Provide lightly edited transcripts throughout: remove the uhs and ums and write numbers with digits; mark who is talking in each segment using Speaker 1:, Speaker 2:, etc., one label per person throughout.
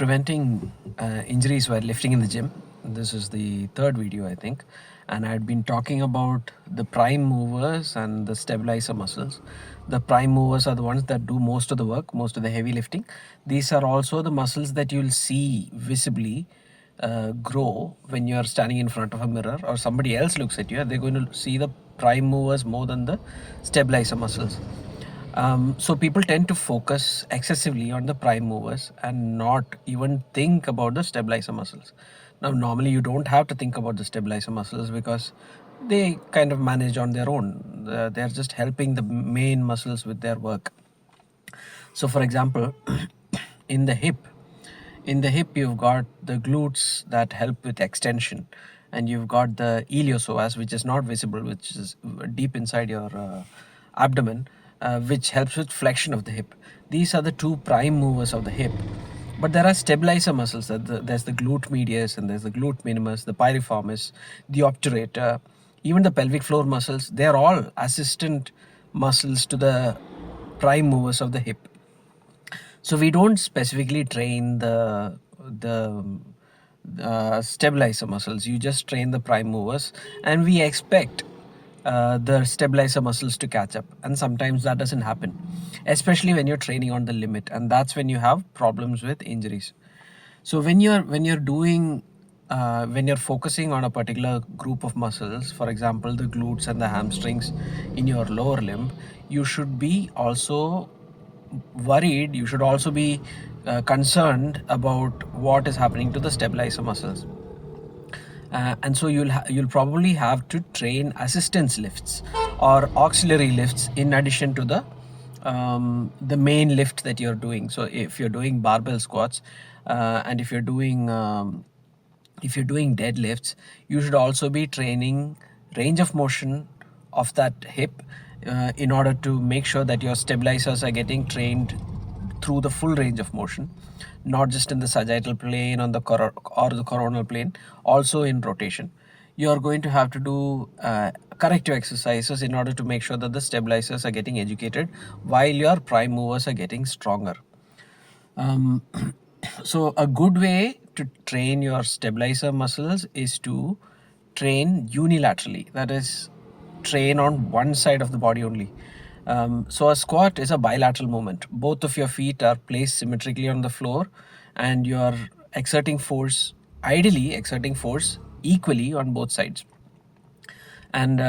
Speaker 1: preventing injuries while lifting in the gym. This is the third video, I think, and I had been talking about the prime movers and the stabilizer muscles. The prime movers are the ones that do most of the work, most of the heavy lifting. These are also the muscles that you'll see visibly grow when you're standing in front of a mirror or somebody else looks at you. They're going to see the prime movers more than the stabilizer muscles. So people tend to focus excessively on the prime movers and not even think about the stabilizer muscles. Now, normally you don't have to think about the stabilizer muscles because they kind of manage on their own. They're just helping the main muscles with their work. So, for example, in the hip, you've got the glutes that help with extension, and you've got the iliopsoas, which is not visible, which is deep inside your abdomen, which helps with flexion of the hip. These are the two prime movers of the hip. But there are stabilizer muscles. There's the glute medius, and there's the glute minimus, the piriformis, the obturator, even the pelvic floor muscles. They're all assistant muscles to the prime movers of the hip. So we don't specifically train the stabilizer muscles. You just train the prime movers, and we expect the stabilizer muscles to catch up. And sometimes that doesn't happen, especially when you're training on the limit, and that's when you have problems with injuries. So when you're doing when you're focusing on a particular group of muscles, for example, the glutes and the hamstrings in your lower limb, you should be also worried. You should also be concerned about what is happening to the stabilizer muscles. And so you'll probably have to train assistance lifts or auxiliary lifts in addition to the main lift that you're doing. So if you're doing barbell squats and if you're doing deadlifts, you should also be training range of motion of that hip in order to make sure that your stabilizers are getting trained through the full range of motion, not just in the sagittal plane or the coronal plane, also in rotation. You're going to have to do corrective exercises in order to make sure that the stabilizers are getting educated while your prime movers are getting stronger. So a good way to train your stabilizer muscles is to train unilaterally. That is, train on one side of the body only. So a squat is a bilateral movement. Both of your feet are placed symmetrically on the floor, and you're ideally exerting force equally on both sides. And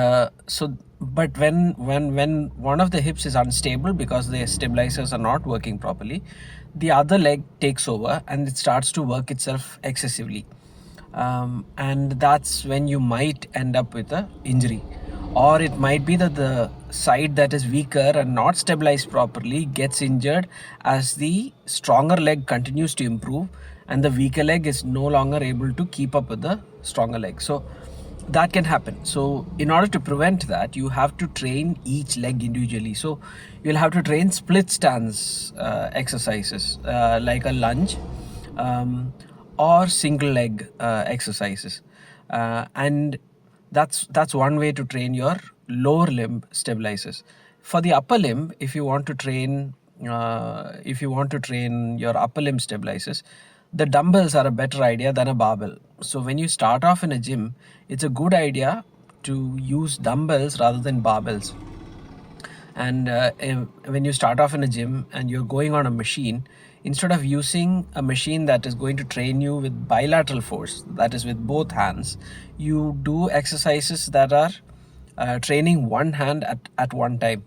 Speaker 1: but when one of the hips is unstable because the stabilizers are not working properly, the other leg takes over and it starts to work itself excessively, and that's when you might end up with an injury. Or it might be that the side that is weaker and not stabilized properly gets injured as the stronger leg continues to improve and the weaker leg is no longer able to keep up with the stronger leg. So that can happen. So in order to prevent that, you have to train each leg individually. So you'll have to train split stance exercises like a lunge or single leg exercises, and that's one way to train your lower limb stabilizers. For the upper limb, if you want to train your upper limb stabilizers, the dumbbells are a better idea than a barbell. So when you start off in a gym, it's a good idea to use dumbbells rather than barbells. And when you start off in a gym and you're going on a machine, instead of using a machine that is going to train you with bilateral force, that is with both hands, you do exercises that are training one hand at one time.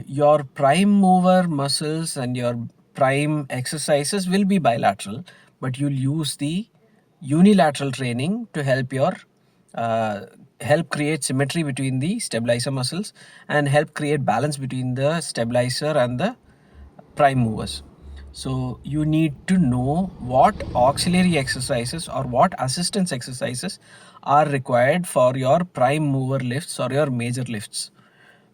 Speaker 1: Your prime mover muscles and your prime exercises will be bilateral, but you'll use the unilateral training to help create symmetry between the stabilizer muscles and help create balance between the stabilizer and the prime movers. So you need to know what auxiliary exercises or what assistance exercises are required for your prime mover lifts or your major lifts.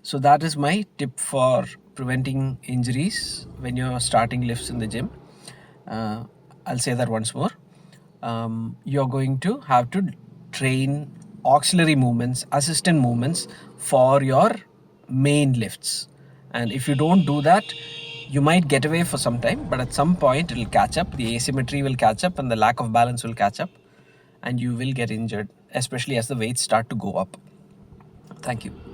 Speaker 1: So that is my tip for preventing injuries when you're starting lifts in the gym. I'll say that once more. You're going to have to train auxiliary movements, assistant movements for your main lifts. And if you don't do that, You might get away for some time, but at some point it'll catch up. The asymmetry will catch up and the lack of balance will catch up, and you will get injured, especially as the weights start to go up. Thank you.